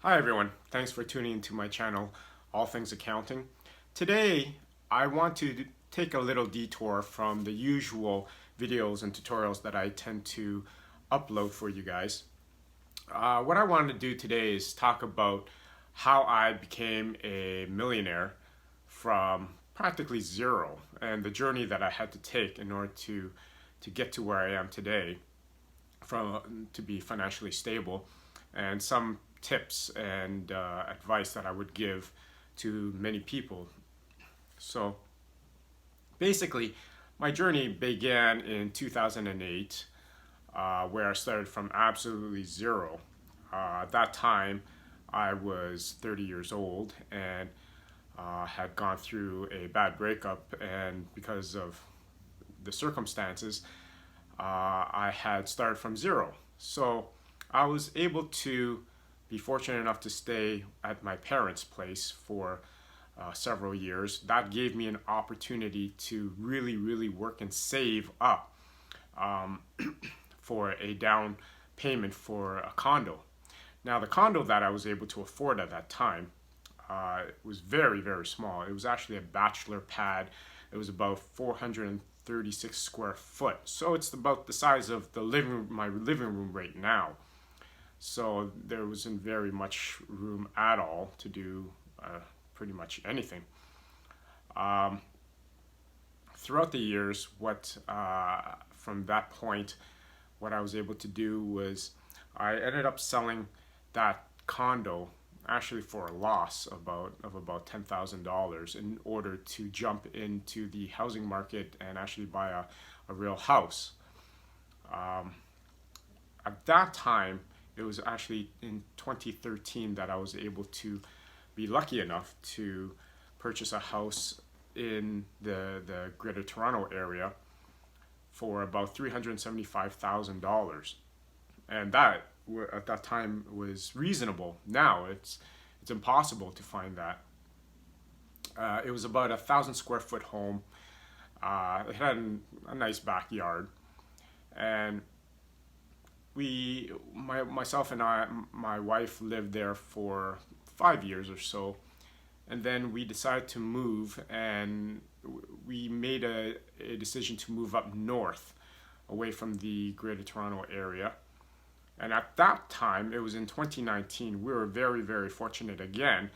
Hi everyone, thanks for tuning into my channel, All Things Accounting. Today, I want to take a little detour from the usual videos and tutorials that I tend to upload for you guys. What I wanted to do today is talk about how I became a millionaire from practically zero and the journey that I had to take in order to get to where I am today to be financially stable, and some tips and advice that I would give to many people. So basically, my journey began in 2008, where I started from absolutely zero. At that time, I was 30 years old and had gone through a bad breakup, and because of the circumstances, I had started from zero. So I was able to be fortunate enough to stay at my parents' place for several years. That gave me an opportunity to really work and save up um, for a down payment for a condo. Now, the condo that I was able to afford at that time was very small. It was actually a bachelor pad. It was about 436 square foot. So it's about the size of my living room right now. So there wasn't very much room at all to do pretty much anything. Um, Throughout the years, from that point, what I was able to do was I ended up selling that condo actually for a loss of about $10,000 in order to jump into the housing market and actually buy a real house. Um, at that time, it was actually in 2013 that I was able to be lucky enough to purchase a house in the Greater Toronto area for about $375,000, and that at that time was reasonable. Now it's impossible to find that. It was about 1,000 square foot home. It had a nice backyard, and myself and my wife lived there for 5 years or so, and then we decided to move, and we made a decision to move up north, away from the Greater Toronto area. And at that time, it was in 2019, we were very fortunate again,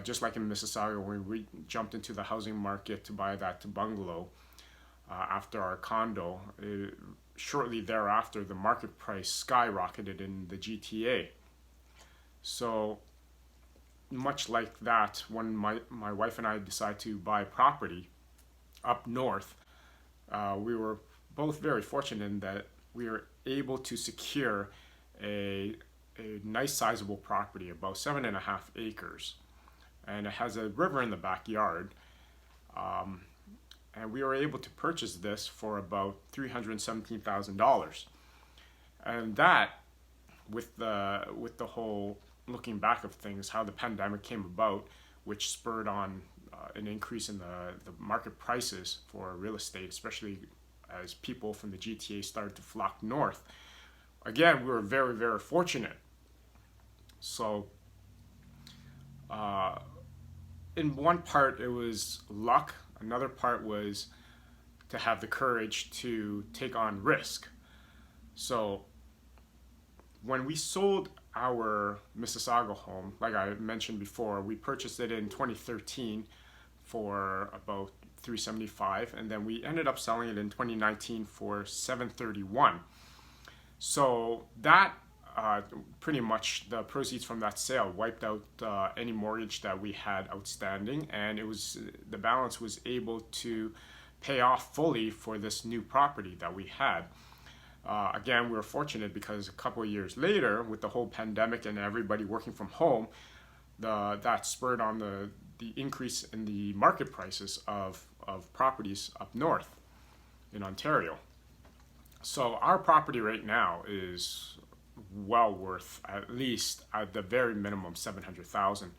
just like in Mississauga, when we jumped into the housing market to buy that bungalow after our condo. Shortly thereafter, the market price skyrocketed in the GTA. So much like that, when my wife and I decided to buy property up north, we were both very fortunate in that we were able to secure a nice sizable property, about 7.5 acres, and it has a river in the backyard. Um, and we were able to purchase this for about $317,000. And that, with the whole looking back of things, how the pandemic came about, which spurred on an increase in the market prices for real estate, especially as people from the GTA started to flock north. Again, we were very fortunate. So, uh, in one part, it was luck. Another part was to have the courage to take on risk. So, when we sold our Mississauga home, like I mentioned before, we purchased it in 2013 for about 375, and then we ended up selling it in 2019 for 731. So that pretty much the proceeds from that sale wiped out any mortgage that we had outstanding, and the balance was able to pay off fully for this new property that we had. Again, we were fortunate because a couple of years later, with the whole pandemic and everybody working from home, that spurred on the increase in the market prices of properties up north in Ontario. So our property right now is well worth at least, at the very minimum, 700,000.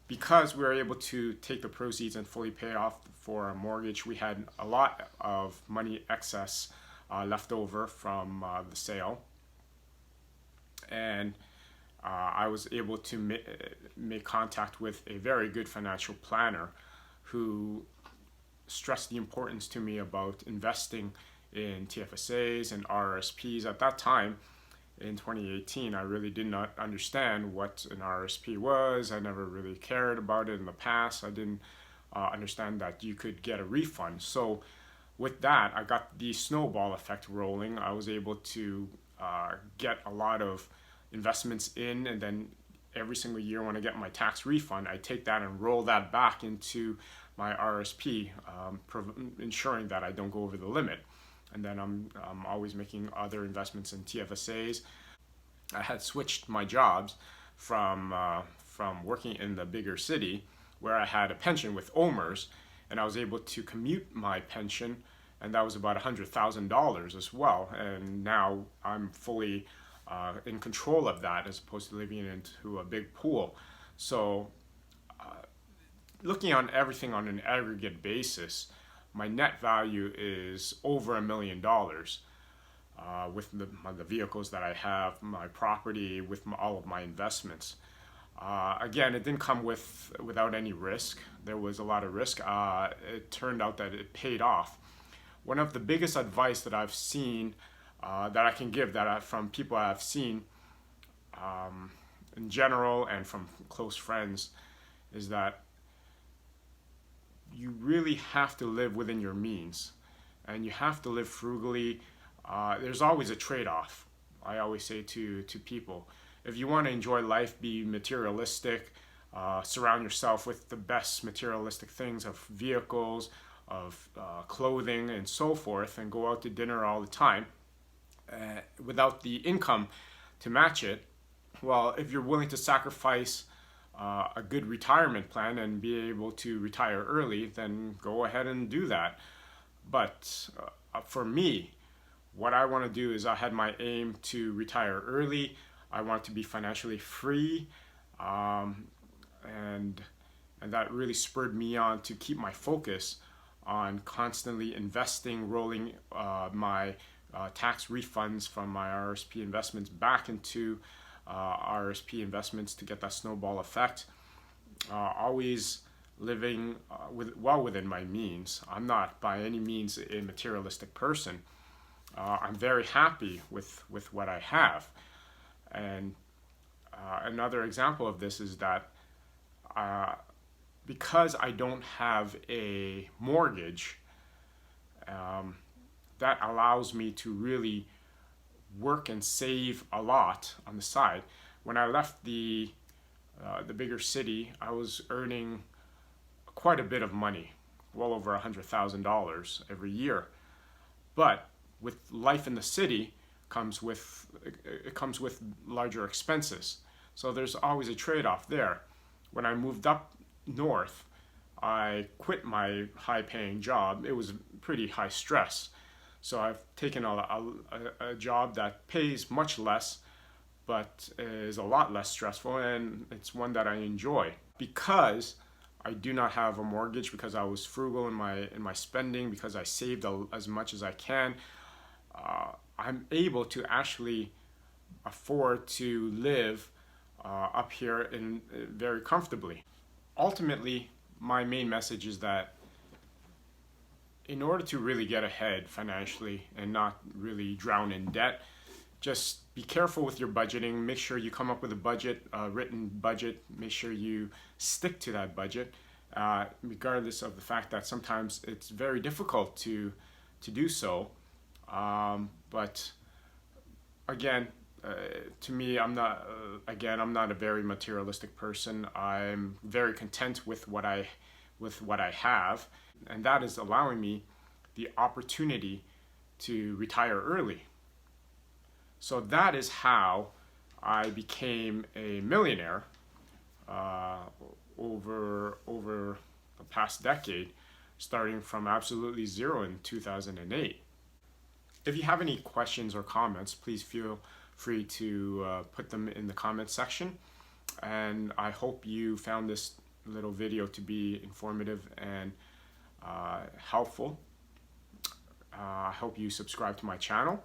Because we were able to take the proceeds and fully pay off for our mortgage, we had a lot of money excess left over from the sale, and I was able to make contact with a very good financial planner who stressed the importance to me about investing in TFSAs and RRSPs. At that time, in 2018, I really did not understand what an RRSP was. I never really cared about it in the past. I didn't understand that you could get a refund. So with that, I got the snowball effect rolling. I was able to get a lot of investments in, and then every single year when I get my tax refund, I take that and roll that back into my RSP, ensuring that I don't go over the limit. And then I'm always making other investments in TFSAs. I had switched my jobs from working in the bigger city where I had a pension with OMERS, and I was able to commute my pension, and that was about $100,000 as well. And now I'm fully in control of that as opposed to living into a big pool. So looking on everything on an aggregate basis, my net value is over $1 million with the vehicles that I have, my property, with all of my investments. Again, it didn't come without any risk. There was a lot of risk. It turned out that it paid off. One of the biggest advice that I've seen that I can give from people I've seen in general and from close friends is that you really have to live within your means, and you have to live frugally. There's always a trade-off. I always say to people, if you want to enjoy life, be materialistic, surround yourself with the best materialistic things of vehicles, of clothing and so forth, and go out to dinner all the time without the income to match it. Well, if you're willing to sacrifice a good retirement plan and be able to retire early, then go ahead and do that. But for me, what I want to do is I had my aim to retire early. I want to be financially free, and that really spurred me on to keep my focus on constantly investing, rolling my tax refunds from my RSP investments back into RSP investments to get that snowball effect. Always living well within my means. I'm not by any means a materialistic person. I'm very happy with what I have. And another example of this is that because I don't have a mortgage, that allows me to really work and save a lot on the side. When I left the bigger city, I was earning quite a bit of money, well over $100,000 every year. But with life in the city comes with larger expenses. So there's always a trade-off there. When I moved up north, I quit my high-paying job. It was pretty high stress. So I've taken a job that pays much less, but is a lot less stressful, and it's one that I enjoy. Because I do not have a mortgage, because I was frugal in my spending, because I saved as much as I can, I'm able to actually afford to live up here very comfortably. Ultimately, my main message is that in order to really get ahead financially and not really drown in debt, just be careful with your budgeting. Make sure you come up with a budget, a written budget. Make sure you stick to that budget, regardless of the fact that sometimes it's very difficult to do so. But again, to me, I'm not a very materialistic person. I'm very content with what I have, and that is allowing me the opportunity to retire early. So that is how I became a millionaire over the past decade, starting from absolutely zero in 2008. If you have any questions or comments, please feel free to put them in the comments section. And I hope you found this little video to be informative and helpful. I hope you subscribe to my channel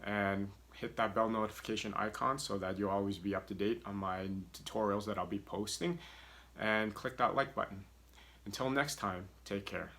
and hit that bell notification icon so that you'll always be up to date on my tutorials that I'll be posting, and click that like button. Until next time, take care.